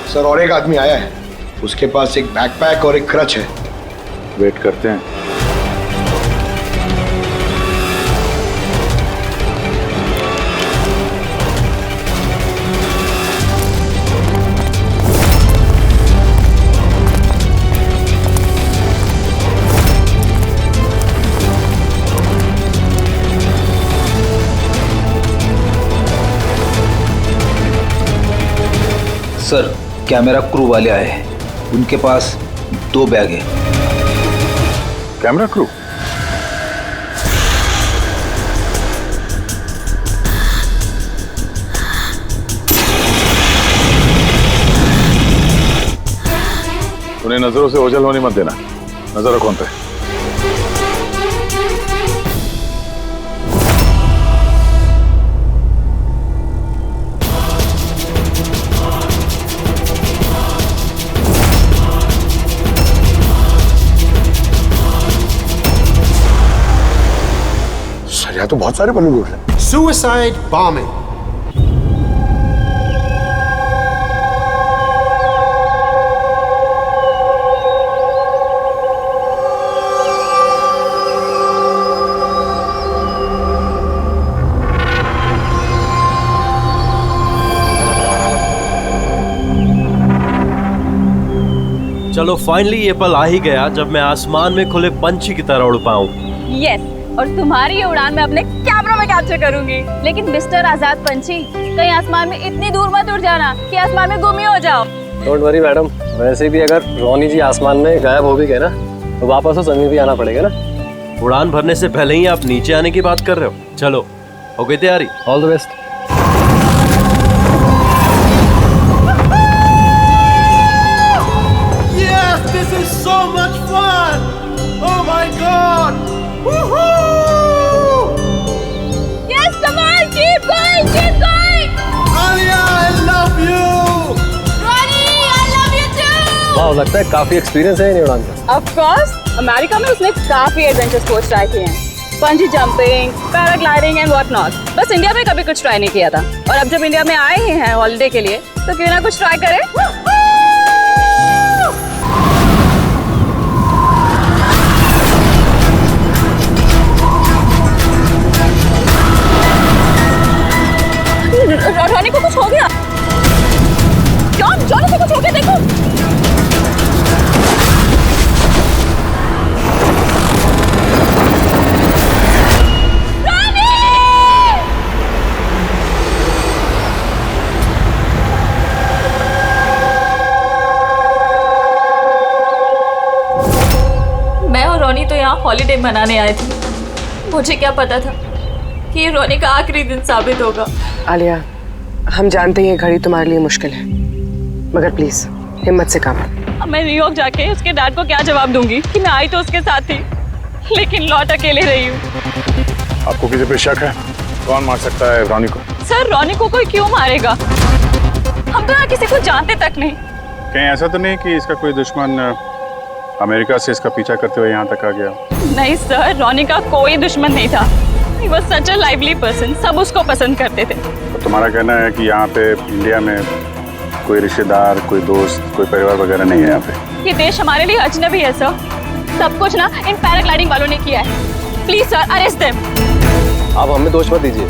Sir और एक आदमी आया है, उसके पास एक बैकपैक और एक क्रच है। वेट करते हैं। सर कैमरा क्रू वाले आए हैं, उनके पास 2 बैग है। Camera crew? उन्हें नजरों से ओझल होने मत देना, नजर रखो उन पे। सर यहाँ तो बहुत सारे बलून उड़ रहे हैं। Suicide bombing. चलो फाइनली ये पल आ ही गया जब मैं आसमान में खुले पंछी की तरह उड़ पाऊं। यस, और तुम्हारी ये उड़ान मैं अपने कैमरा में कैप्चर करूंगी। लेकिन मिस्टर आजाद पंछी, कहीं आसमान में इतनी दूर मत उड़ जाना कि आसमान में गुम ही हो जाओ। डोंट वरी मैडम, वैसे भी अगर रोनी जी आसमान में गायब हो भी गए ना तो वापस तो जमीन भी आना पड़ेगा ना। उड़ान भरने से पहले ही आप नीचे आने की बात कर रहे हो। चलो हो गई तैयारी? All the best. Yes, this is so much fun. Oh my God. Woohoo! Yes, come on, keep going, keep going. Alia, I love you. Ronnie, I love you too. वाह, लगता है काफी एक्सपीरियंस है इन उड़ान का। Of course, अमेरिका में उसने काफी एडवेंचर स्पोर्ट्स ट्राई किए हैं, पंजी jumping, paragliding and what not. बस इंडिया में कभी कुछ ट्राई नहीं किया था, और अब जब इंडिया में आए ही हैं हॉलिडे के लिए तो क्यों ना कुछ ट्राई करें। रोनी को कुछ हो गया। जॉनी को कुछ हो गया, देखो। मैं और रोनी तो यहाँ हॉलिडे मनाने आए थे। मुझे क्या पता था कि ये रोनी का आखिरी दिन साबित होगा। आलिया, हम जानते हैं ये घड़ी तुम्हारे लिए मुश्किल है, मगर प्लीज हिम्मत से काम लो। अब मैं न्यूयॉर्क जाके उसके डैड को क्या जवाब दूंगी कि मैं आई तो उसके साथ थी, लेकिन लौट अकेले रही हूँ। आपको किसी पे शक है? कौन मार सकता है रोनी को? सर, रोनी को कोई क्यों मारेगा? हम तो यहाँ किसी को जानते तक नहीं। कहीं ऐसा तो नहीं कि इसका कोई दुश्मन अमेरिका से इसका पीछा करते हुए यहाँ तक आ गया? नहीं सर, रोनी का कोई दुश्मन नहीं था। He was such a lively person, सब उसको पसंद करते थे। तो तुम्हारा कहना है कि यहाँ पे इंडिया में कोई रिश्तेदार, कोई दोस्त, कोई परिवार वगैरह नहीं है यहाँ पे? ये देश हमारे लिए अजनबी है सर। सब कुछ ना इन पैराग्लाइडिंग वालों ने किया है। Please sir, arrest them. आप हमें दोष मत दीजिए,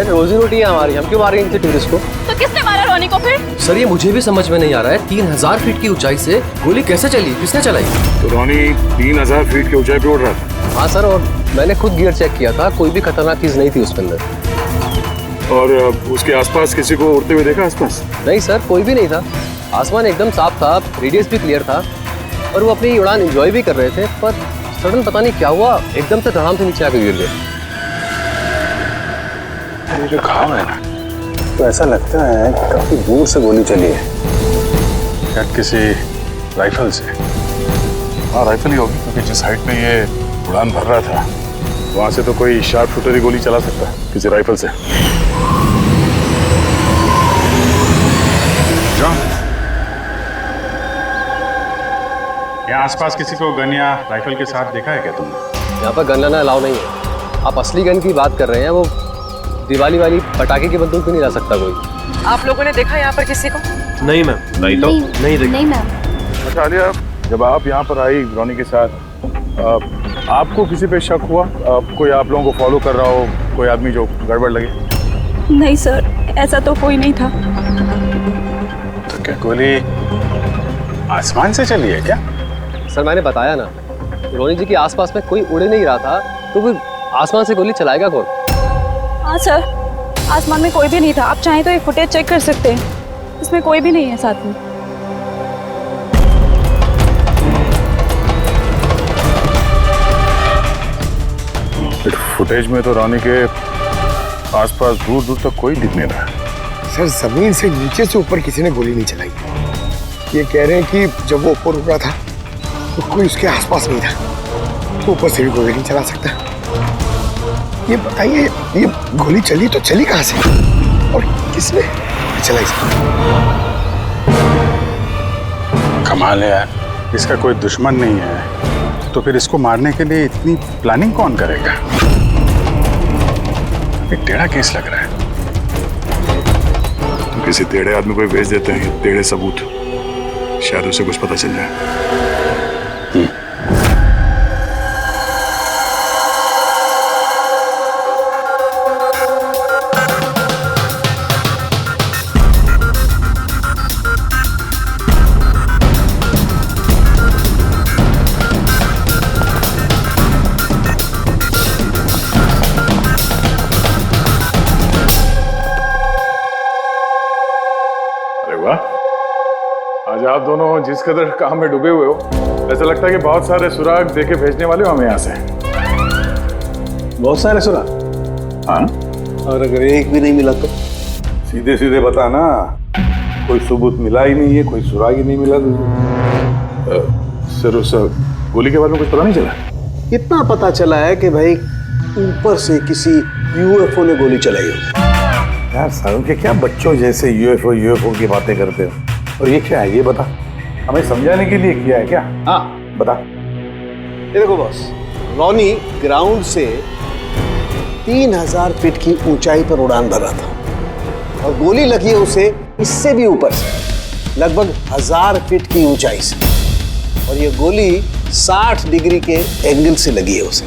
रोजी रोटी है हमारी, हम क्यों मार रहे हैं इनसे टूरिस्ट को? तो किसने मारा रोनी को फिर? सर ये मुझे भी समझ में नहीं आ रहा है, 3000 फीट की ऊंचाई से गोली कैसे चली, किसने चलाई? तो रोनी 3000 फीट की ऊंचाई पे उड़ रहा था। हाँ सर, और मैंने खुद गियर चेक किया था, कोई भी खतरनाक चीज नहीं थी उसके अंदर। और उसके आसपास किसी को उड़ते हुए देखा आसपास? नहीं सर, कोई भी नहीं था। आसमान एकदम साफ था, रेडियस भी क्लियर था, और वो अपनी उड़ान एंजॉय भी कर रहे थे। पर सडन पता नहीं क्या हुआ, एकदम से धड़ाम से नीचे आकर गिर गए। ये जो घाव है ना, तो ऐसा लगता है कि काफी दूर से गोली चली है, शायद किसी राइफल से। हाँ, राइफल ही होगी, क्योंकि जिस हाइट में ये उड़ान भर रहा था वहां से तो कोई शार्प शूटर ही गोली चला सकता है, किसी राइफल से। जॉन, यहाँ आसपास किसी को गन या राइफल के साथ देखा है क्या तुमने? यहाँ पर गन लेना अलाउ नहीं है। आप असली गन की बात कर रहे हैं, वो दिवाली वाली पटाखे की बंदूक भी नहीं ला सकता कोई। आप लोगों ने देखा यहाँ पर किसी को? नहीं मैम। नहीं तो नहीं देखा। नहीं मैम। अच्छा आलिया, जब आप यहाँ पर आई रोनी के साथ, आपको किसी पे शक हुआ? कोई आप लोगों को फॉलो कर रहा हो, कोई आदमी जो गड़बड़ लगे? नहीं सर, ऐसा तो कोई नहीं था। तो क्या गोली आसमान से चली है क्या? सर मैंने बताया ना, रोनी जी के आसपास में कोई उड़ नहीं रहा था, तो फिर आसमान से गोली चलाएगा कौन? हाँ सर, आसमान में कोई भी नहीं था। आप चाहें तो ये फुटेज चेक कर सकते हैं, इसमें कोई भी नहीं है साथ में। फुटेज में तो रोनी के आसपास दूर दूर तक कोई दिख नहीं रहा। सर जमीन से नीचे से ऊपर किसी ने गोली नहीं चलाई। ये कह रहे हैं कि जब वो ऊपर रुका था तो कोई उसके आसपास नहीं था, तो ऊपर से भी गोली नहीं चला सकता। ये बताइए, ये गोली चली तो चली कहाँ से और किसने चलाई? कमाल है यार, इसका कोई दुश्मन नहीं है तो फिर इसको मारने के लिए इतनी प्लानिंग कौन करेगा? एक टेढ़ा केस लग रहा है। तो किसी टेढ़े आदमी को भेज देते हैं, टेढ़े सबूत, शायद उसे कुछ पता चल जाए। आज आप दोनों जिस कदर काम में डूबे हुए हो, ऐसा लगता है कि बहुत सारे सुराग देके भेजने वाले हो हमें यहाँ से। बहुत सारे सुराग? हाँ, और अगर एक भी नहीं मिला तो? सीधे सीधे बता ना, कोई सबूत मिला ही नहीं है, कोई सुराग ही नहीं मिला। सर उस गोली के बारे में कुछ पता नहीं चला? इतना पता चला है कि भाई ऊपर से किसी यूएफओ ने गोली चलाई हो। यार सारों के क्या बच्चों जैसे यूएफओ की बातें करते हो? और ये क्या है, ये बता, हमें समझाने के लिए किया है क्या? हाँ बता। ये देखो बॉस, रोनी ग्राउंड से 3000 फीट की ऊंचाई पर उड़ान भरा था और गोली लगी है उसे इससे भी ऊपर से, लगभग 1000 फीट की ऊंचाई से, और ये गोली 60 डिग्री के एंगल से लगी है उसे।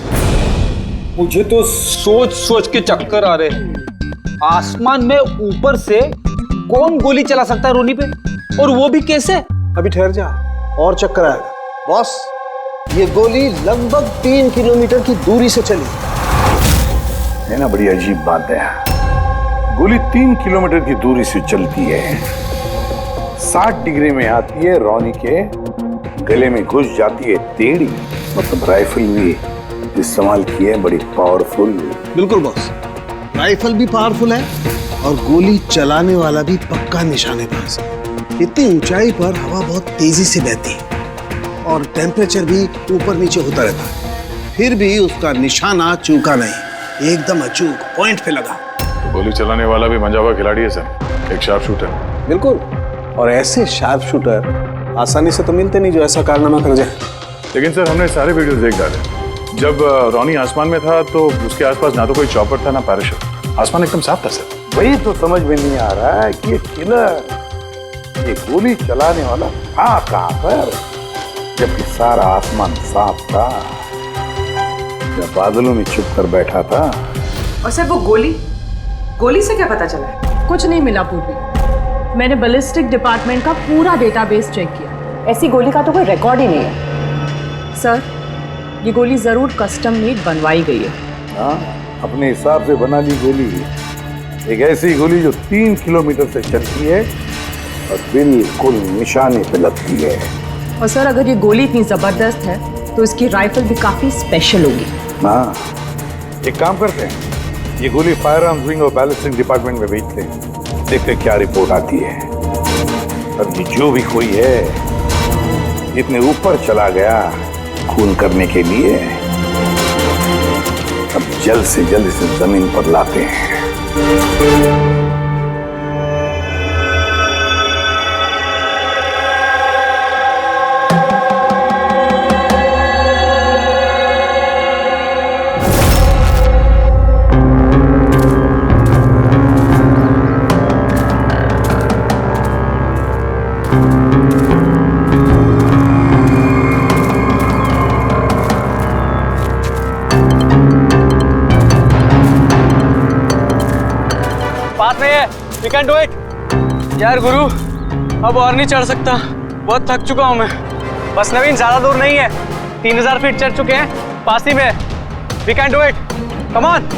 मुझे तो सोच सोच के चक्कर आ रहे हैं। आसमान में ऊपर से कौन गोली चला सकता है रोनी पे, और वो भी कैसे? अभी ठहर जा, और चक्कर आएगा। बॉस, ये गोली लगभग 3 किलोमीटर की दूरी से चली है ना, बड़ी अजीब बात है। गोली 3 किलोमीटर की दूरी से चलती है, 60 डिग्री में आती है, रोनी के गले में घुस जाती है टेढ़ी। मतलब राइफल भी इस्तेमाल की है, बड़ी पावरफुल। बिल्कुल बॉस, राइफल भी पावरफुल है और गोली चलाने वाला भी पक्का निशानेबाज। इतनी ऊंचाई पर हवा बहुत तेजी से बहती है और टेम्परेचर भी ऊपर नीचे होता रहता है, फिर भी उसका निशाना चूका नहीं, एकदम अचूक पॉइंट पे लगा। तो गोली चलाने वाला भी मंजा हुआ खिलाड़ी है सर, एक शार्प शूटर। बिल्कुल, और ऐसे शार्प शूटर आसानी से तो मिलते नहीं जो ऐसा कारनामा कर जाए। लेकिन सर हमने सारे वीडियोस देख डाले। जब रोनी आसमान में था तो उसके आसपास ना तो कोई चॉपर था ना पैराशूट, आसमान एकदम साफ था सर। वही तो समझ में नहीं आ रहा है कि ये किलर, ये गोली चलाने वाला था कहां पर, जबकि सारा आसमान साफ था, जब बादलों में छुप कर बैठा था। और सर वो गोली से क्या पता चला? कुछ नहीं मिला पूर्वी। मैंने बैलिस्टिक डिपार्टमेंट का पूरा डेटाबेस चेक किया, ऐसी गोली का तो कोई रिकॉर्ड ही नहीं है। सर ये गोली जरूर कस्टम मेड बनवाई गई है। हाँ, अपने हिसाब से बना ली गोली, एक ऐसी गोली जो 3 किलोमीटर से चलती है और बिल्कुल निशाने पे लगती है। और सर अगर ये गोली इतनी जबरदस्त है तो इसकी राइफल भी काफी स्पेशल होगी। हाँ, एक काम करते हैं, ये गोली फायर आर्म्स विंग और बैलिस्टिक डिपार्टमेंट में भेजते हैं, देखते क्या रिपोर्ट आती है। अब ये जो भी कोई है, जितने ऊपर चला गया खून करने के लिए, अब जल्द से जल्द इसे जमीन पर लाते हैं। पास में है, वी कैन डू इट। यार गुरु, अब और नहीं चढ़ सकता, बहुत थक चुका हूँ मैं। बस नवीन, ज्यादा दूर नहीं है, 3000 फीट चढ़ चुके हैं, पास ही में, we can do it, come on.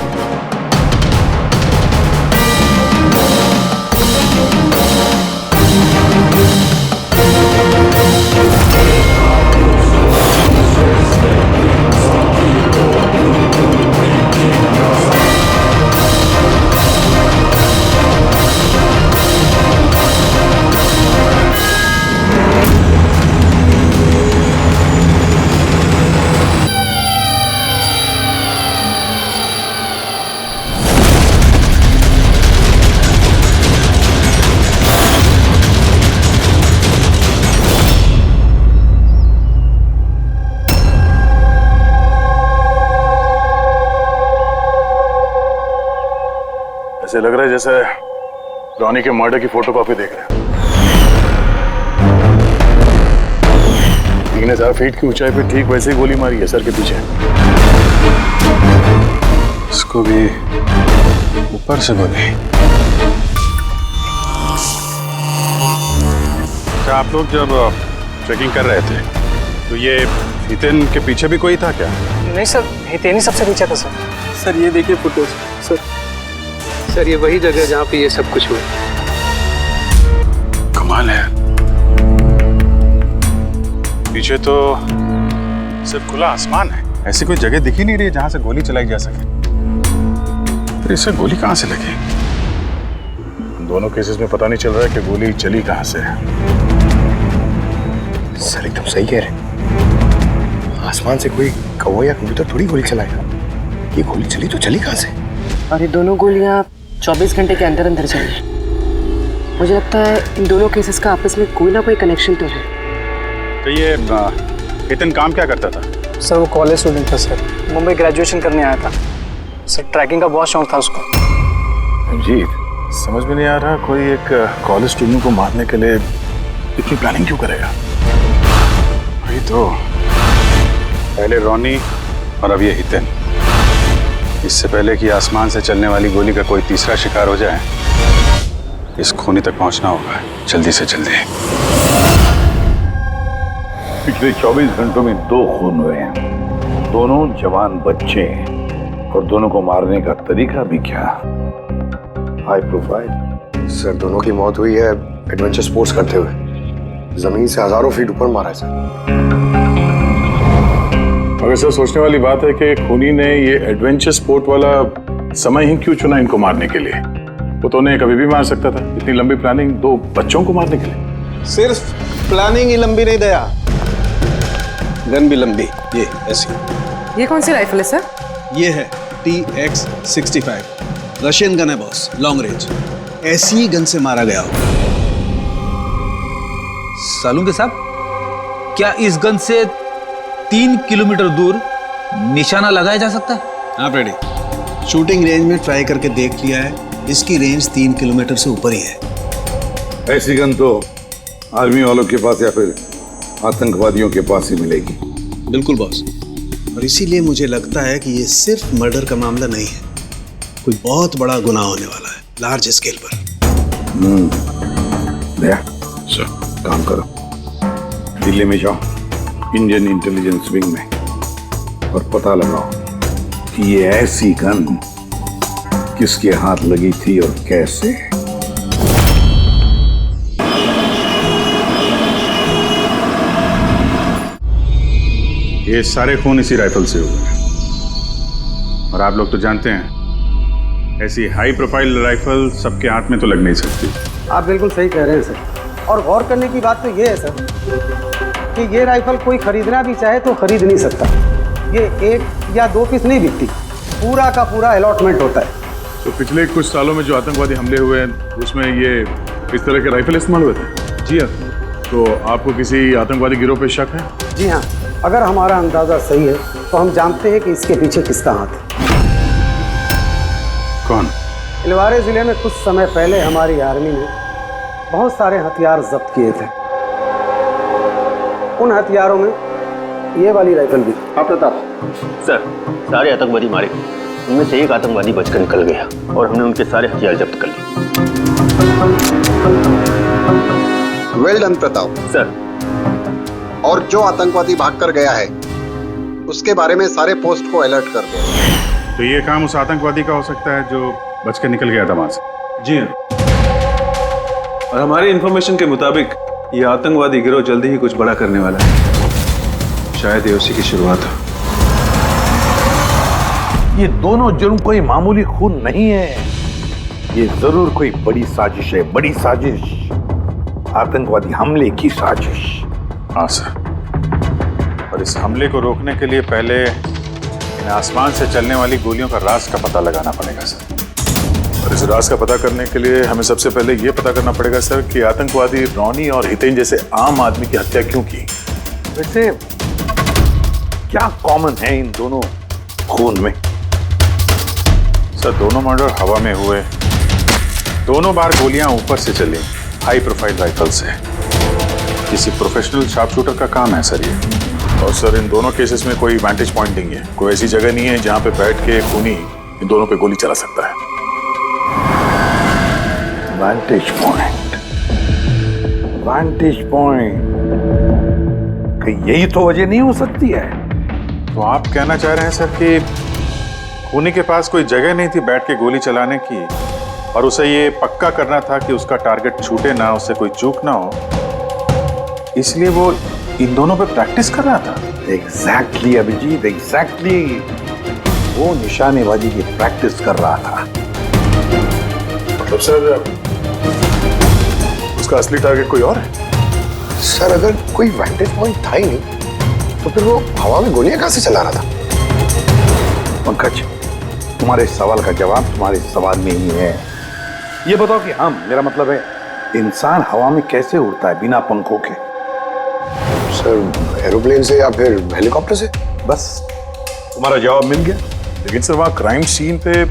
ऐसे लग रहा है जैसे रॉनी के मर्डर की फोटोकॉपी देख रहे हैं। 3000 फीट की ऊंचाई पे ठीक वैसे ही गोली मारी है सर के पीछे। इसको भी ऊपर से गोली। क्या आप लोग जब ट्रैकिंग कर रहे थे तो ये हितेन के पीछे भी कोई था क्या? नहीं सर, हितेन ही सबसे पीछे था सर। सर ये देखिए फोटोज। सर ये वही जगह जहाँ पे ये सब कुछ हुआ। कमाल है, पीछे तो सिर्फ खुला आसमान है, ऐसी कोई जगह दिख ही नहीं रही जहां से गोली चलाई जा सके। तो इसे गोली कहां से लगी? दोनों केसेस में पता नहीं चल रहा है कि गोली चली कहां से है। सर एकदम सही कह रहे, आसमान से कोई कौवा या कबूतर थोड़ी गोली चलाएगा। ये गोली चली तो चली कहां से? और ये दोनों गोलियां 24 घंटे के अंदर अंदर चली। मुझे लगता है इन दोनों केसेस का आपस में कोई ना कोई कनेक्शन तो है। तो ये हितेन काम क्या करता था? सर वो कॉलेज स्टूडेंट था सर, मुंबई ग्रेजुएशन करने आया था सर। ट्रैकिंग का बहुत शौक था उसको। रंजीत, समझ में नहीं आ रहा, कोई एक कॉलेज स्टूडेंट को मारने के लिए इतनी प्लानिंग क्यों करेगा? वही तो, पहले रॉनी और अब ये हितेन। इससे पहले कि आसमान से चलने वाली गोली का कोई तीसरा शिकार हो जाए, इस खूनी तक पहुंचना होगा जल्दी से जल्दी। पिछले 24 घंटों में 2 खून हुए हैं, दोनों जवान बच्चे हैं, और दोनों को मारने का तरीका भी क्या हाई प्रोफाइल। सर दोनों की मौत हुई है एडवेंचर स्पोर्ट्स करते हुए, जमीन से हजारों फीट ऊपर मारा है सर। मगर सर सोचने वाली बात है कि खूनी ने ये एडवेंचर स्पोर्ट वाला समय ही क्यों चुना इनको मारने के लिए? वो तो उन्हें कभी भी मार सकता था, इतनी लंबी प्लानिंग 2 बच्चों को मारने के लिए। सिर्फ प्लानिंग ही लंबी नहीं दया, गन भी लंबी। ये ऐसी। ये कौन सी राइफल है सर? ये है TX-65, रशियन गन है बॉस, लॉन्ग रेंज। ऐसी ही गन से मारा गया होगा। सालुंके साहब, क्या इस गन से 3 किलोमीटर दूर निशाना लगाया जा सकता है? हाँ फ्रेडी, शूटिंग रेंज में ट्राई करके देख लिया है, इसकी रेंज 3 किलोमीटर से ऊपर ही है। ऐसी गन तो आर्मी वालों के पास या फिर आतंकवादियों के पास ही मिलेगी। बिल्कुल बॉस, और इसीलिए मुझे लगता है कि ये सिर्फ मर्डर का मामला नहीं है, कोई बहुत बड़ा गुनाह होने वाला है, लार्ज स्केल पर। दया सर, काम करो, दिल्ली में जाओ इंडियन इंटेलिजेंस विंग में, और पता लगाओ कि ये ऐसी गन किसके हाथ लगी थी और कैसे। ये सारे खून इसी राइफल से हुए हैं, और आप लोग तो जानते हैं ऐसी हाई प्रोफाइल राइफल सबके हाथ में तो लग नहीं सकती। आप बिल्कुल सही कह रहे हैं सर, और गौर करने की बात तो ये है सर कि ये राइफल कोई खरीदना भी चाहे तो खरीद नहीं सकता। ये 1 या 2 पीस नहीं बिकती, पूरा का पूरा अलॉटमेंट होता है। तो पिछले कुछ सालों में जो आतंकवादी हमले हुए हैं उसमें ये इस तरह के राइफल इस्तेमाल हुए थे? जी हाँ। तो आपको किसी आतंकवादी गिरोह पे शक है? जी हाँ, अगर हमारा अंदाजा सही है तो हम जानते हैं कि इसके पीछे किसका हाथ है। कौन? इलवारे जिले में कुछ समय पहले हमारी आर्मी ने बहुत सारे हथियार जब्त किए थे। उन हथियारों में ये वाली राइफल भी। हाँ प्रताप सर, सारे आतंकवादी मारे गए, उनमें से एक आतंकवादी बचकर निकल गया और हमने उनके सारे हथियार जब्त कर लिए। Well done Pratap sir. और जो आतंकवादी भागकर गया है उसके बारे में सारे पोस्ट को अलर्ट कर दो। तो ये काम उस आतंकवादी का हो सकता है जो बच के निकल गया था वहां से। जी हाँ, और हमारी इंफॉर्मेशन के मुताबिक ये आतंकवादी गिरोह जल्दी ही कुछ बड़ा करने वाला है। शायद ये उसी की शुरुआत हो। ये दोनों जुर्म कोई मामूली खून नहीं है, ये जरूर कोई बड़ी साजिश है, बड़ी साजिश, आतंकवादी हमले की साजिश। हाँ सर, और इस हमले को रोकने के लिए पहले इन आसमान से चलने वाली गोलियों का राज का पता लगाना पड़ेगा सर। और इस राज का पता करने के लिए हमें सबसे पहले ये पता करना पड़ेगा सर कि आतंकवादी रॉनी और हितेन जैसे आम आदमी की हत्या क्यों की। वैसे क्या कॉमन है इन दोनों खून में? सर दोनों मर्डर हवा में हुए, दोनों बार गोलियां ऊपर से चली, हाई प्रोफाइल राइफल से। किसी प्रोफेशनल शार्प शूटर का काम है सर ये। और सर इन दोनों केसेस में कोई वैंटेज पॉइंट नहीं है, कोई ऐसी जगह नहीं है जहां पे बैठ के खूनी इन दोनों पे गोली चला सकता है। वैंटेज पॉइंट, वैंटेज पॉइंट, कहीं यही तो वजह नहीं हो सकती है? तो आप कहना चाह रहे हैं सर कि खूनी के पास कोई जगह नहीं थी बैठ के गोली चलाने की, और उसे ये पक्का करना था कि उसका टारगेट छूटे ना, उससे कोई चूक ना हो, इसलिए वो इन दोनों पे प्रैक्टिस कर रहा था। एग्जैक्टली अभिजीत, एग्जैक्टली, वो निशानेबाजी की प्रैक्टिस कर रहा था। मतलब सर उसका असली टारगेट कोई और है? सर अगर कोई वैंटेज पॉइंट था ही नहीं तो फिर वो हवा में गोलियां कहां से चला रहा था? पंकज, तुम्हारे सवाल का जवाब तुम्हारे सवाल में ही है। ये बताओ कि हम, मेरा मतलब है इंसान हवा में कैसे उड़ता है बिना पंखों के? सर एरोप्लेन से या फिर हेलीकॉप्टर से? बस तुम्हारा जवाब मिल गया। लेकिन सर वहाँ क्राइम सीन पे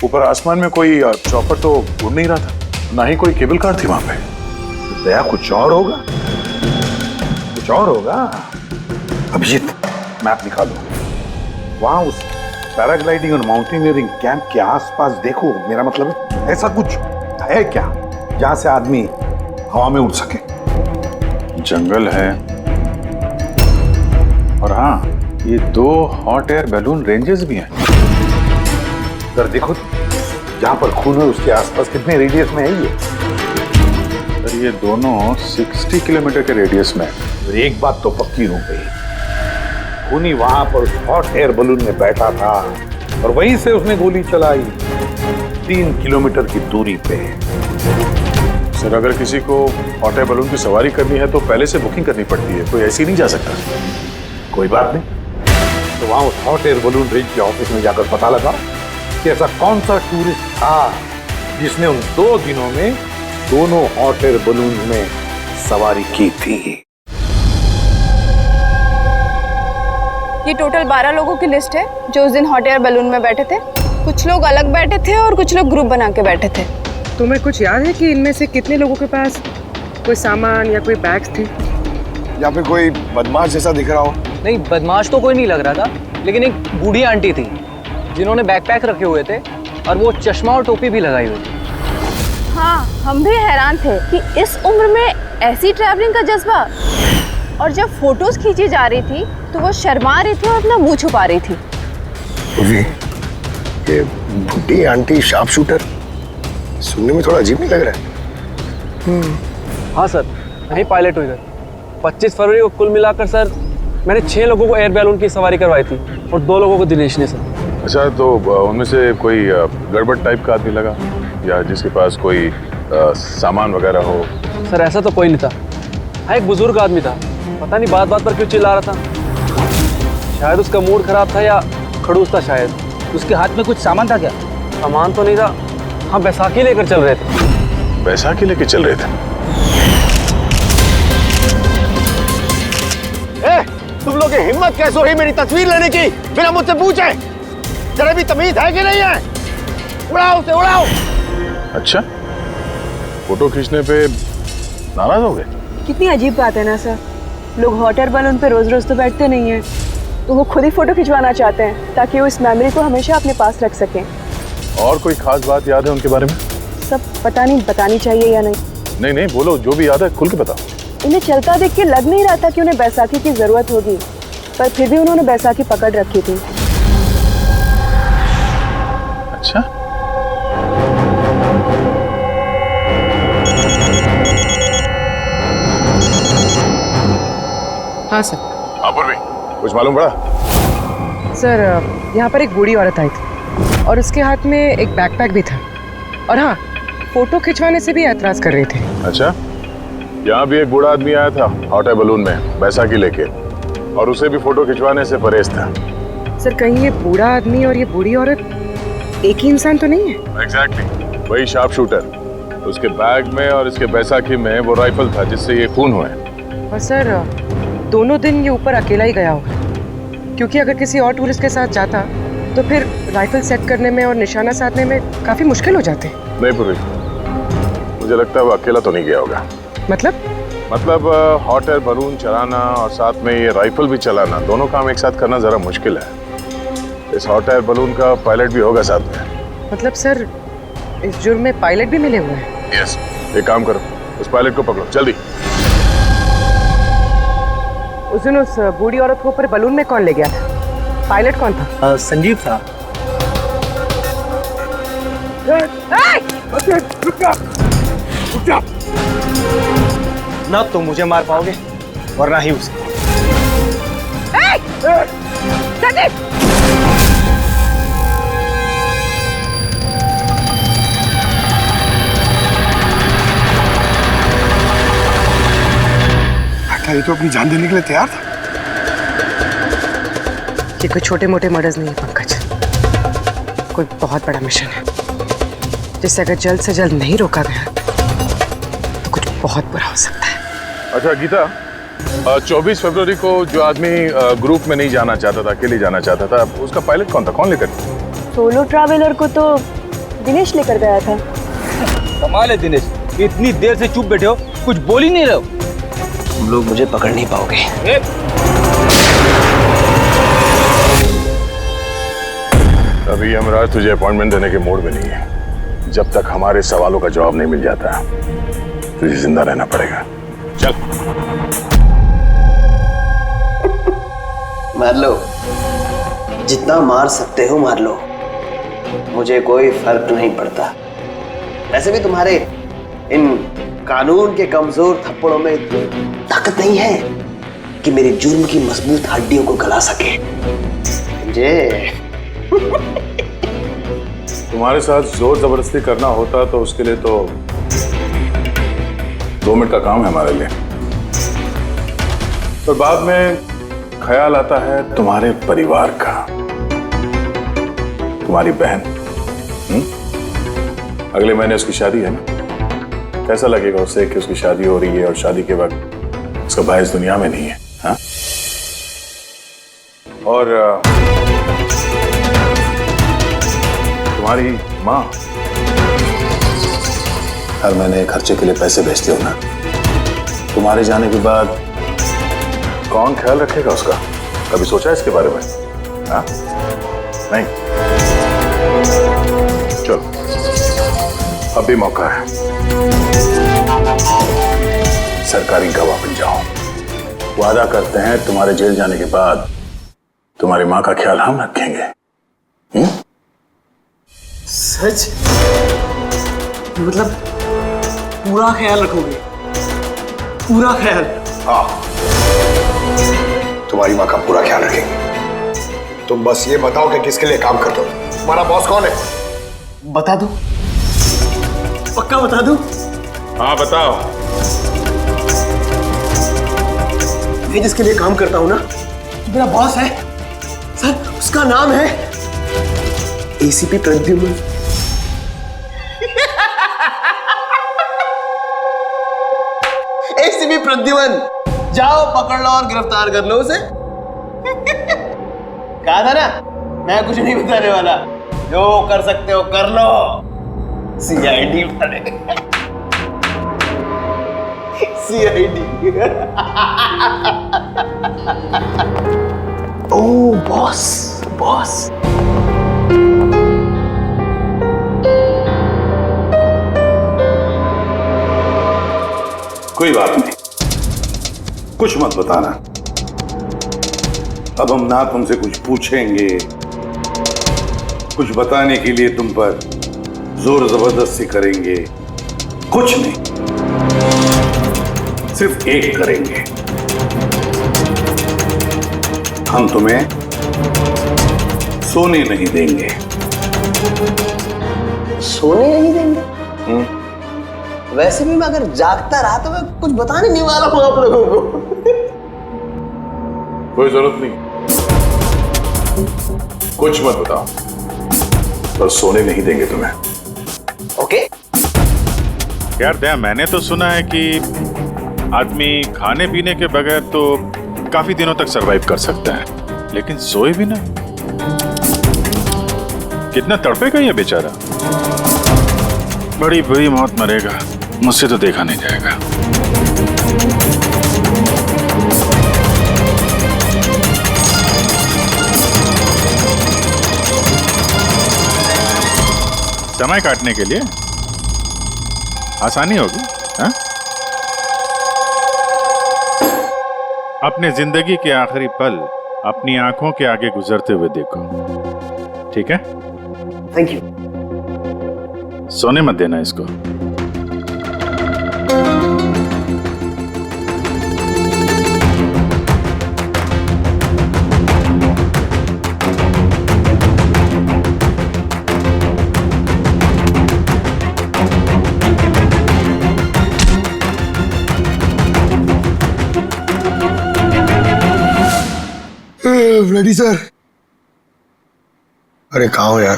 ऊपर आसमान में कोई चॉपर तो उड़ नहीं रहा था, ना ही कोई केबल कार थी वहां पे। तो दया कुछ और होगा, कुछ और होगा। अभिजीत, मैप निकालो, वहां उस पैराग्लाइडिंग और माउंटेनियरिंग कैंप के आसपास देखो। मेरा मतलब है ऐसा कुछ है क्या जहां से आदमी हवा में उड़ सके? जंगल है, और हाँ ये 2 हॉट एयर बैलून रेंजेस भी हैं। सर देखो जहां पर खून है उसके आसपास कितने रेडियस में है ये? सर ये दोनों 60 किलोमीटर के रेडियस में। तो एक बात तो पक्की हो गई, खूनी वहां पर हॉट एयर बलून में बैठा था और वहीं से उसने गोली चलाई 3 किलोमीटर की दूरी पे। सर अगर किसी को हॉट एयर बलून की सवारी करनी है तो पहले से बुकिंग करनी पड़ती है, कोई ऐसी नहीं जा सकता। कोई बात नहीं, तो वहां उस हॉट एयर बलून रेंज के ऑफिस में जाकर पता लगा कि ऐसा कौन सा टूरिस्ट था जिसने उन 2 दिनों में दोनों हॉट एयर बलून में सवारी की थी। ये टोटल 12 लोगों की लिस्ट है जो उस दिन हॉट एयर बैलून में बैठे थे। कुछ लोग अलग बैठे थे और कुछ लोग ग्रुप बना के बैठे थे। तुम्हें कुछ याद है कि इनमें से कितने लोगों के पास कोई सामान या कोई बैग्स थे? या फिर कोई बदमाश जैसा दिख रहा हो? नहीं, बदमाश तो कोई नहीं लग रहा था, लेकिन एक बूढ़ी आंटी थी जिन्होंने बैकपैक रखे हुए थे और वो चश्मा और टोपी भी लगाई हुई थी। हाँ, हम भी हैरान थे कि इस उम्र में ऐसी ट्रैवलिंग का जज्बा। और जब फोटोज खींची जा रही थी तो वो शर्मा रही थी और अपना मुंह छुपा रही थी। ये बुढ़ी आंटी शार्प शूटर, सुनने में थोड़ा अजीब नहीं लग रहा है? हाँ सर, मैं ही पायलट हूँ इधर। 25 फरवरी को कुल मिलाकर सर मैंने 6 लोगों को एयर बैलून की सवारी करवाई थी और 2 लोगों को दिनेश ने सर। अच्छा, तो उनमें से कोई गड़बड़ टाइप का आदमी लगा या जिसके पास कोई सामान वगैरह हो? सर ऐसा तो कोई नहीं था। हाँ, एक बुजुर्ग आदमी था, पता नहीं बात बात पर क्यों चिल्ला रहा था। शायद उसका मूड खराब था या खड़ूस था शायद। उसके हाथ में कुछ सामान था क्या? सामान तो नहीं था। हाँ, बैसाखी लेकर चल रहे थे। बैसाखी लेकर चल रहे थे? तुम लोग की हिम्मत कैसे हुई मेरी तस्वीर लेने की बिना मुझसे पूछे? जरा भी तमीज है कि नहीं है? उड़ाओ उसे, उड़ाओ। अच्छा, फोटो खींचने पे नाराज हो गए? कितनी अजीब बात है ना सर। लोग हॉट एयर बैलून पे रोज रोज तो बैठते नहीं हैं, तो वो खुद ही फोटो खिंचवाना चाहते हैं ताकि वो इस मेमोरी को हमेशा अपने पास रख सकें। और कोई खास बात याद है उनके बारे में? सब पता नहीं बतानी चाहिए या नहीं। नहीं नहीं बोलो, जो भी याद है खुल के बताओ। इन्हें चलता देख के लग नहीं रहा था कि उन्हें बैसाखी की जरूरत होगी, पर फिर भी उन्होंने बैसाखी पकड़ रखी थी। अच्छा, हाँ सर। हाँ पूर्वी, कुछ मालूम पड़ा? सर यहाँ पर एक बूढ़ी औरत आई थी और उसके हाथ में एक बैकपैक भी था, और हाँ, फोटो खिंचवाने से भी ऐतराज कर रही थी। अच्छा, यहाँ भी एक बूढ़ा आदमी आया था हॉट एयर बलून में बैसाखी लेके, और उसे भी फोटो खिंचवाने से परहेज था। सर कहीं ये बूढ़ा आदमी और ये बूढ़ी औरत एक ही इंसान तो नहीं है? एग्जैक्टली, वही शार्प शूटर। उसके बैग में और इसके बैसाखी में वो राइफल था जिससे ये खून हुए। और सर दोनों दिन ये ऊपर अकेला ही गया होगा, क्योंकि अगर किसी और टूरिस्ट के साथ जाता तो फिर राइफल सेट करने में और निशाना साधने में काफी मुश्किल हो जाते। नहीं पूर्वी, मुझे लगता है वो अकेला तो नहीं गया होगा। मतलब हॉट एयर बलून चलाना और साथ में ये राइफल भी चलाना, दोनों काम एक साथ करना जरा मुश्किल है। इस हॉट एयर बलून का पायलट भी होगा साथ में। मतलब सर इस जुर्म में पायलट भी मिले हुए हैं? यस, एक काम करो, उस पायलट को पकड़ो जल्दी। उस दिन उस बूढ़ी औरत को ऊपर बलून में कौन ले गया था? पायलट कौन था? संजीव था। ना तो मुझे मार पाओगे और ना ही उसे। ये तो अपनी जान देने के लिए तैयार था। ये कोई छोटे मोटे मर्डर्स नहीं है पंकज, कोई बहुत बड़ा मिशन है जिसे अगर जल्द से जल्द नहीं रोका गया तो कुछ बहुत बुरा हो सकता है। अच्छा गीता, 24 फरवरी को जो आदमी ग्रुप में नहीं जाना चाहता था, अकेले जाना चाहता था, उसका पायलट कौन था? कौन लेकर? सोलो ट्रैवलर को तो दिनेश लेकर गया था। कमाल है दिनेश, इतनी देर से चुप बैठे हो, कुछ बोल ही नहीं रहे हो। तुम लोग मुझे पकड़ नहीं पाओगे। अभी यमराज तुझे अपॉइंटमेंट देने के मूड में नहीं है। जब तक हमारे सवालों का जवाब नहीं मिल जाता तुझे जिंदा रहना पड़ेगा। चल मार लो, जितना मार सकते हो मार लो, मुझे कोई फर्क नहीं पड़ता। वैसे भी तुम्हारे इन कानून के कमजोर थप्पड़ों में ताकत नहीं है कि मेरे जुर्म की मजबूत हड्डियों को गला सके। समझे? तुम्हारे साथ जोर जबरदस्ती करना होता तो उसके लिए तो 2 मिनट का काम है हमारे लिए, पर बाद में ख्याल आता है तुम्हारे परिवार का, तुम्हारी बहन। अगले महीने उसकी शादी है ना, कैसा लगेगा उसे कि उसकी शादी हो रही है और शादी के वक्त उसका भाई इस दुनिया में नहीं है? हाँ? और तुम्हारी माँ हर महीने खर्चे के लिए पैसे भेजती हो ना, तुम्हारे जाने के बाद कौन ख्याल रखेगा उसका? कभी सोचा है इसके बारे में? हाँ? नहीं? चलो, अब भी मौका है, सरकारी गवाह बन जाओ। वादा करते हैं तुम्हारे जेल जाने के बाद तुम्हारी माँ का ख्याल हम रखेंगे। सच? मतलब पूरा ख्याल रखोगे? पूरा ख्याल? हाँ, तुम्हारी माँ का पूरा ख्याल रखेंगे। तुम बस ये बताओ कि किसके लिए काम करते हो? तुम्हारा बॉस कौन है? बता दो, पक्का बता दो? हाँ बताओ। मैं जिसके लिए काम करता हूं ना, मेरा बॉस है सर, उसका नाम है एसीपी प्रद्युम्न। एसीपी प्रद्युम्न, जाओ पकड़ लो और गिरफ्तार कर लो उसे। कहा था ना, मैं कुछ नहीं बताने वाला, जो कर सकते हो कर लो। सीआईडी वाले, सीआईडी। ओ बॉस, बॉस। कोई बात नहीं, कुछ मत बताना। अब हम ना तुमसे कुछ पूछेंगे, कुछ बताने के लिए तुम पर जोर जबरदस्ती करेंगे, कुछ नहीं, सिर्फ एक करेंगे, हम तुम्हें सोने नहीं देंगे। सोने नहीं देंगे? वैसे भी मैं अगर जागता रहा तो मैं कुछ बताने नहीं वाला हूं आप लोगों को। कोई जरूरत नहीं, कुछ मत बताओ, बस सोने नहीं देंगे तुम्हें। ओके। यार दया, मैंने तो सुना है कि आदमी खाने पीने के बगैर तो काफी दिनों तक सरवाइव कर सकता है, लेकिन सोए भी ना, कितना तड़पेगा ये बेचारा। बड़ी बुरी मौत मरेगा, मुझसे तो देखा नहीं जाएगा। समय काटने के लिए आसानी होगी, हाँ? अपने जिंदगी के आखिरी पल अपनी आंखों के आगे गुजरते हुए देखो, ठीक है? Thank you. सोने मत देना इसको। Ready sir. अरे कहाँ हो यार?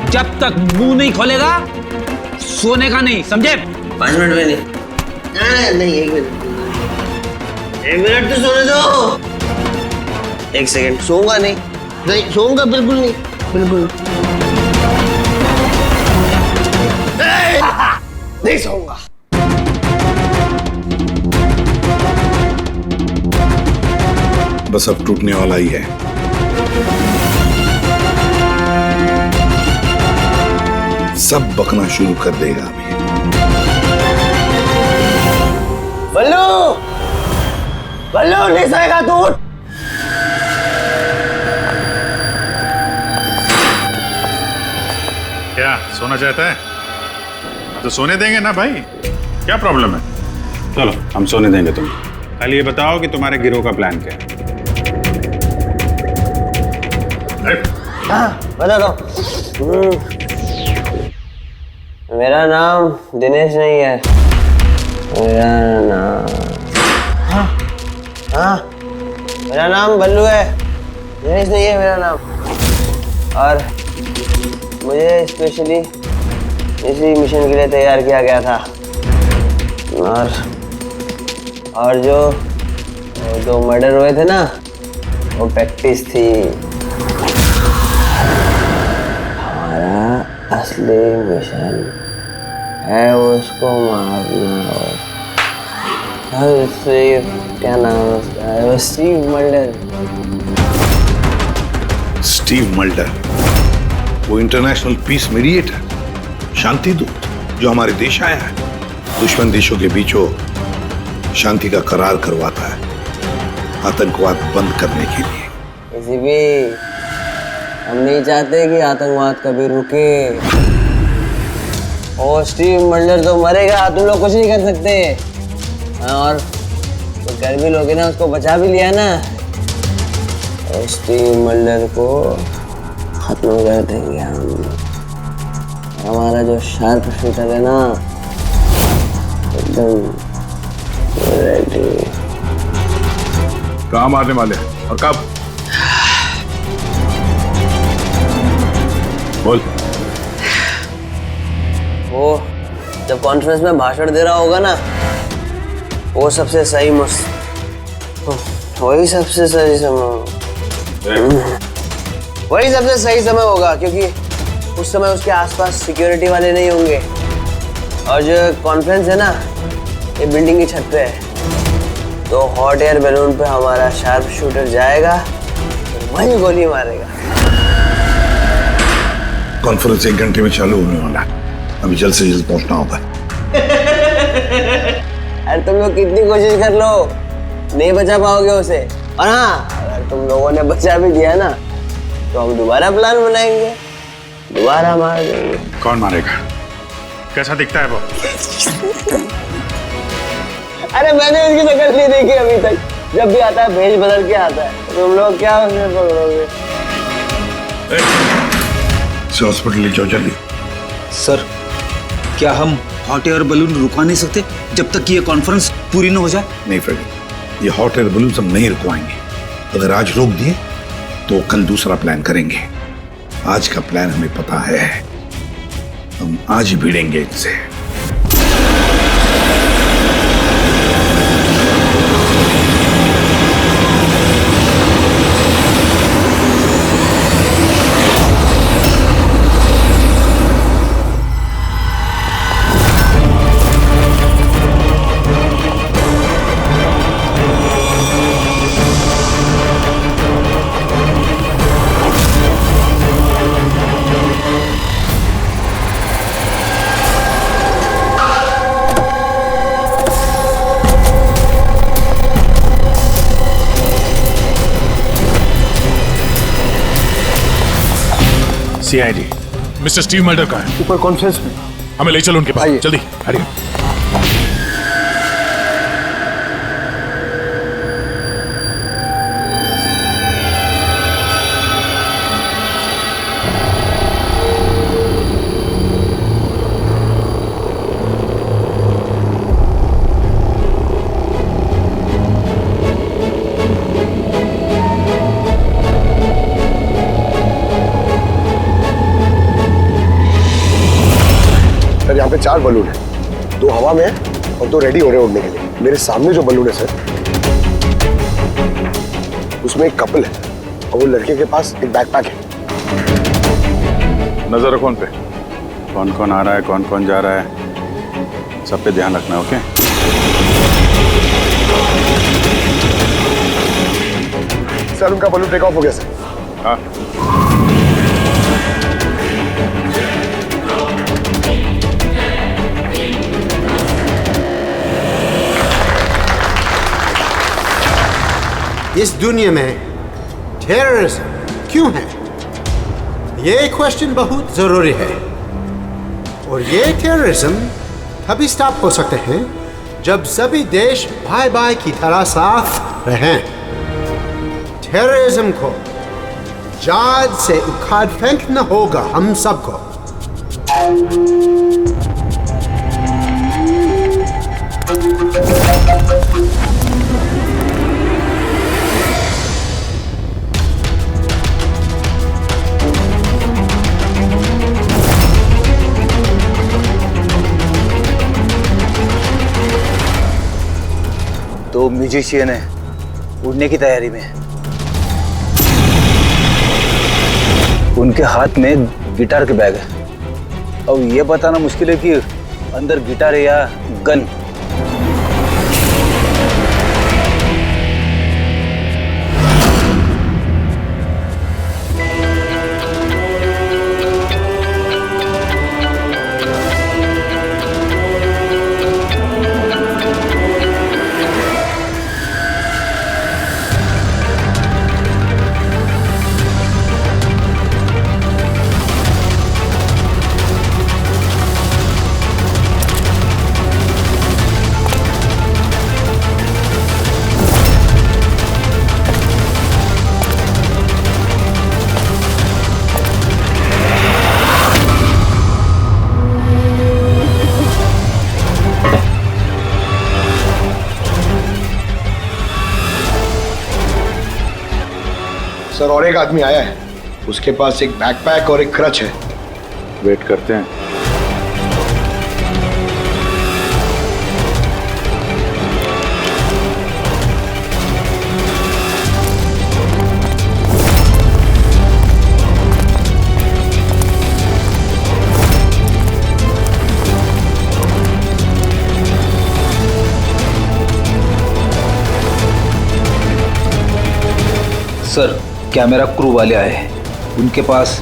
जब तक मुंह नहीं खोलेगा सोने का नहीं, समझे? 5 मिनट में नहीं, नहीं 1 मिनट, 1 मिनट तो सोने दो। 1 सेकंड, सोऊंगा नहीं, नहीं सोऊंगा बिल्कुल नहीं, बिल्कुल नहीं सोऊंगा। बस अब टूटने वाला ही है। सब बकना शुरू कर देगा अभी। बल्लू, बल्लू नहीं सोएगा तू? क्या सोना चाहता है? तो सोने देंगे ना भाई, क्या प्रॉब्लम है? चलो हम सोने देंगे तुम्हें, खाली ये बताओ कि तुम्हारे गिरोह का प्लान क्या है? हाँ बता दो। मेरा नाम दिनेश नहीं है, मेरा नाम मेरा नाम बल्लू है, दिनेश नहीं है मेरा नाम। और मुझे स्पेशली इसी मिशन के लिए तैयार किया गया था। और जो 2 मर्डर हुए थे ना, वो प्रैक्टिस थी। हमारा असली मिशन है उसको मारना। और क्या नाम है उसका? Steve Mulder. स्टीव मल्डर, वो इंटरनेशनल पीस मीडिएटर, शांति दूत जो हमारे देश आया है, दुश्मन देशों के बीच वो शांति का करार करवाता है, आतंकवाद बंद करने के लिए। किसी भी हम नहीं चाहते कि आतंकवाद कभी रुके। और स्टीव मल्डर तो मरेगा, तुम लोग कुछ नहीं कर सकते। और तो कर भी लोगे ना, उसको बचा भी लिया ना, और स्टीव मल्डर को खत्म कर देंगे हम। हमारा जो शार्प शूटर है ना, एकदम रेडी। कहाँ मारने वाले और कब? बोल। वो जब कॉन्फ्रेंस में भाषण दे रहा होगा ना, वो सबसे सही वही सबसे सही समय। वही सबसे सही समय होगा, क्योंकि उस समय उसके आसपास सिक्योरिटी वाले नहीं होंगे। और जो कॉन्फ्रेंस है ना, ये बिल्डिंग की छत पे है, तो हॉट एयर बैलून पे हमारा शार्प शूटर जाएगा, तो वही गोली मारेगा। कॉन्फ्रेंस 1 घंटे में चालू होने वाला है, अभी जल्द से जल्द पहुंचना होगा। अरे तुम लोग कितनी कोशिश कर लो, नहीं बचा पाओगे उसे। और हाँ, अगर तुम लोगों ने बचा भी दिया ना, तो हम दोबारा प्लान बनाएंगे, दोबारा मार देंगे। कौन मारेगा? कैसा दिखता है वो? अरे मैंने इसकी शक्ल नहीं देखी अभी तक, जब भी आता है भेज बदल के आता है। तुम लोग क्या उसमें पकड़ोगे? हॉस्पिटल ले जाओ जल्दी। सर, क्या हम हॉट एयर बलून रुकवा नहीं सकते जब तक कि ये कॉन्फ्रेंस पूरी न हो जाए? नहीं फ्रेडी, ये हॉट एयर बलून हम नहीं रुकवाएंगे। अगर आज रोक दिए तो कल दूसरा प्लान करेंगे। आज का प्लान हमें पता है, हम आज ही भिड़ेंगे इनसे। सीआईडी मिस्टर स्टीव मल्डर कहाँ है? ऊपर कॉन्फ्रेंस में। हमें ले चलो उनके पास, जल्दी हरिए। यहाँ पे 4 बलून है, 2 हवा में है और 2 रेडी हो रहे हैं उड़ने के लिए। मेरे सामने जो बलून है सर, उसमें एक कपल है और वो लड़के के पास एक बैकपैक है। नजर रखो उन पे, कौन कौन आ रहा है, कौन कौन जा रहा है, सब पे ध्यान रखना। ओके सर, उनका बलून टेक ऑफ हो गया सर। हाँ, इस दुनिया में टेररिज्म क्यों है, ये क्वेश्चन बहुत जरूरी है। और ये टेररिज्म तभी स्टॉप हो सकते हैं जब सभी देश भाई भाई की तरह साथ रहें। टेररिज्म को जड़ से उखाड़ फेंकना होगा हम सबको। तो म्यूजिशियन है, उड़ने की तैयारी में है। उनके हाथ में गिटार के बैग है। अब ये बताना मुश्किल है कि अंदर गिटार है या गन। सर, और एक आदमी आया है, उसके पास एक बैकपैक और एक क्रच है। वेट करते हैं। सर कैमरा क्रू वाले आए हैं, उनके पास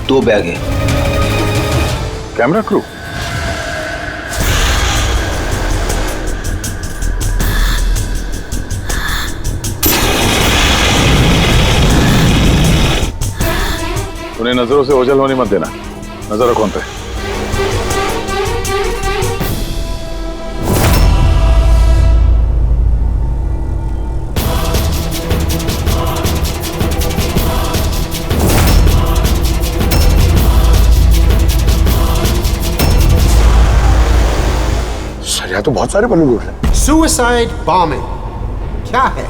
2 बैग है। Camera crew? उन्हें नजरों से ओझल होने मत देना, नजर रखो उन पे। सर यहाँ तो बहुत सारे बलून उड़ रहे हैं। सुसाइड बॉम्बिंग क्या है?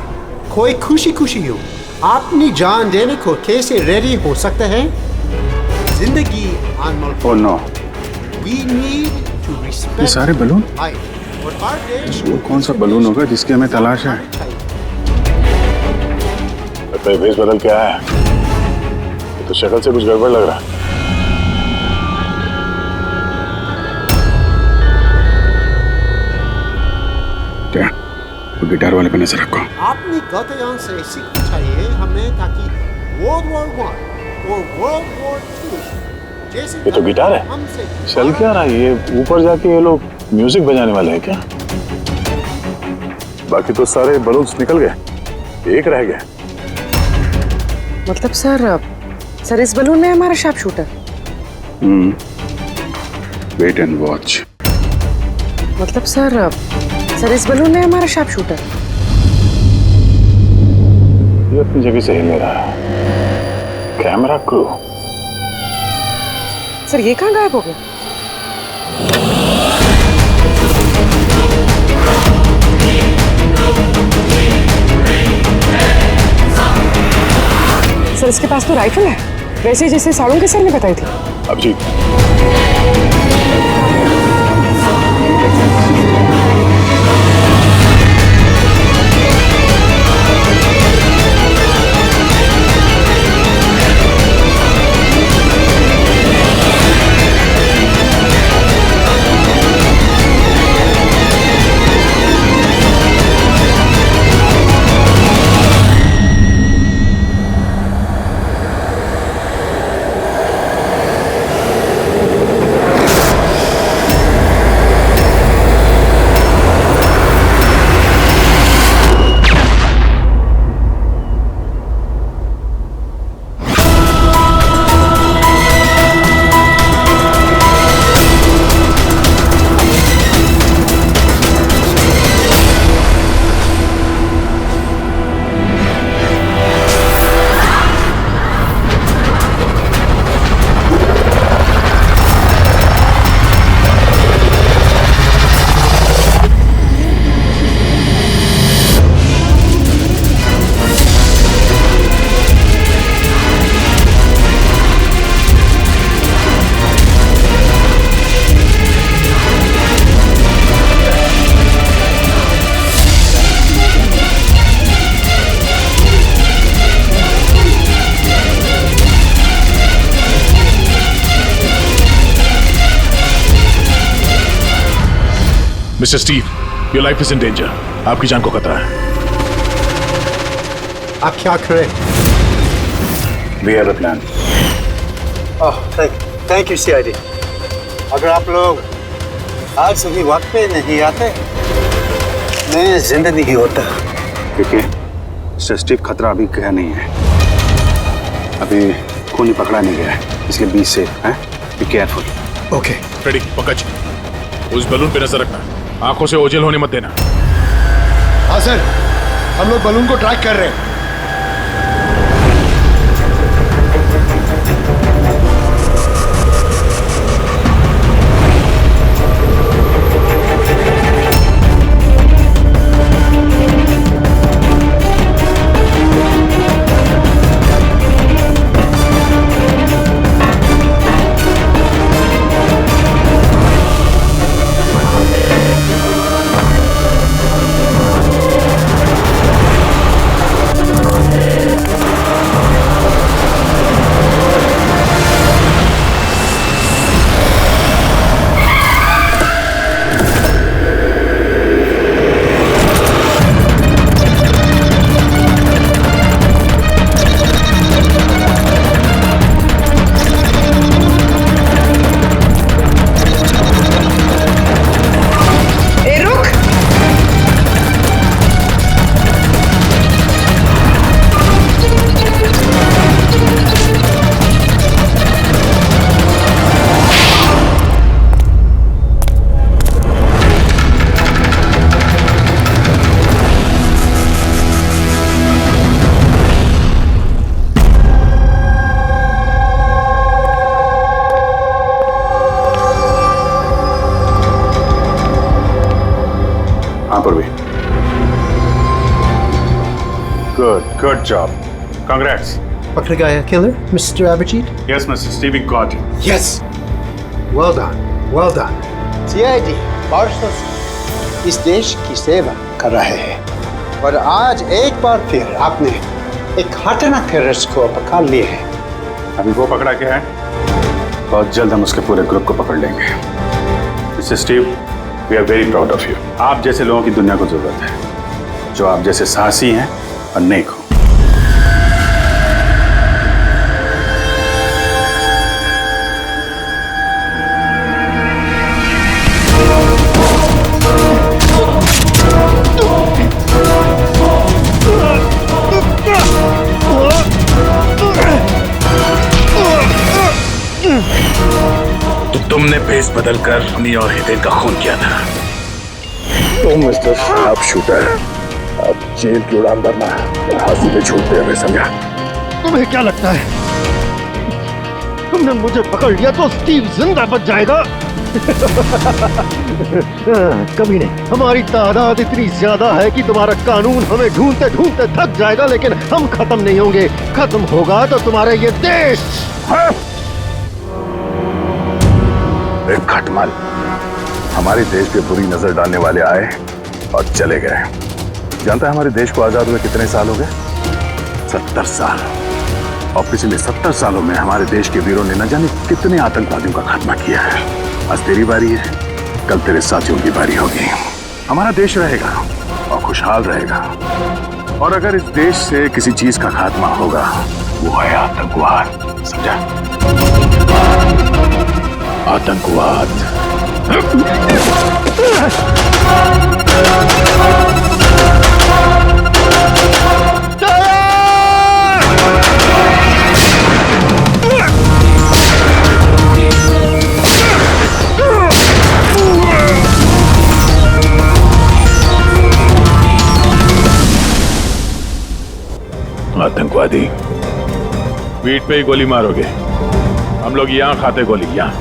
कोई खुशी खुशी हो अपनी जान देने को कैसे रेडी हो सकते हैं? जिंदगी अनमोल। Oh no, We need to respect ये सारे बलून? life। और हर देश वो कौन सा बलून होगा जिसकी हमें तलाश है? लगता है भेष बदल के आया है। ये तो शक्ल से कुछ गड़बड़ लग रहा है। क्या? वो गिटार वाले पे नजर रखो। अपनी गलतियों से सीखना चाहिए हमें, ताकि World War I और World War II जैसे ये तो गिटार है। चल क्या रहा है ये? ऊपर जाके ये लोग म्यूजिक बजाने वाले हैं क्या? बाकी तो सारे बलून्स निकल गए, एक रह गया। मतलब सर इस बलून में हमारा sharp shooter. Wait and watch. मतलब सर इस बलून में हमारा शार्प शूटर। ये अपनी जगह से हिल नहीं रहा है। Camera crew. सर ये कहाँ गायब हो गया? सर इसके पास तो राइफल है, वैसे जैसे साड़ों के सर ने बताई थी। Abhijeet, mister Steve, your life is in danger. आपकी जान को खतरा है। आप क्या करें? We have a plan. Thank you CID। अगर आप लोग आज सभी वक्त पे नहीं आते, मैं जिंदा नहीं होता। देखिए, मिस्टर स्टीव, खतरा अभी गया नहीं है। अभी खून पकड़ा नहीं गया है, इसलिए बी सेफ है। Be careful. Okay. Freddie, Pankaj, उस बलून पे नजर रखना, आंखों से ओझल होने मत देना। हाँ सर, हम लोग बलून को ट्रैक कर रहे हैं। Good job. Congrats. पकड़ गया killer mister Abhijeet? Yes, Mr. Steve, we got him. Yes. Well done. Well done. CID बारिशों से इस देश की सेवा कर रहे हैं और आज एक बार फिर आपने एक खतरनाक टेररिस्ट को पकड़ लिए हैं। अभी वो पकड़ा क्या है? बहुत जल्द हम उसके पूरे ग्रुप को पकड़ लेंगे। Mister Steve, we are very proud of you. आप जैसे लोगों की दुनिया को जरूरत है, जो आप जैसे साहसी हैं और नेक हो। तो तुमने भेस बदलकर हमी और हितेन का खून किया था। तुम मिस्टर शार्प शूटर, अब जेल की उड़ान भरना और फांसी पे छूटते हमें समझा। तुम्हें क्या लगता है तुमने मुझे पकड़ लिया तो स्टीव जिंदा बच जाएगा? कभी नहीं। हमारी तादाद इतनी ज्यादा है कि तुम्हारा कानून हमें ढूंढते ढूंढते थक जाएगा, लेकिन हम खत्म नहीं होंगे। खत्म होगा तो तुम्हारा ये देश। एक खटमल हमारे देश पे बुरी नजर डालने वाले आए और चले गए। जानता है हमारे देश को आजाद हुए कितने साल हो गए? 70 साल। और पिछले 70 सालों में हमारे देश के वीरों ने न जाने कितने आतंकवादियों का खात्मा किया है। आज तेरी बारी है, कल तेरे साथियों की बारी होगी। हमारा देश रहेगा और खुशहाल रहेगा, और अगर इस देश से किसी चीज का खात्मा होगा वो है आतंकवाद। समझा? आतंकवाद। आतंकवादी पीठ पे ही गोली मारोगे? हम लोग यहाँ खाते गोली यहाँ।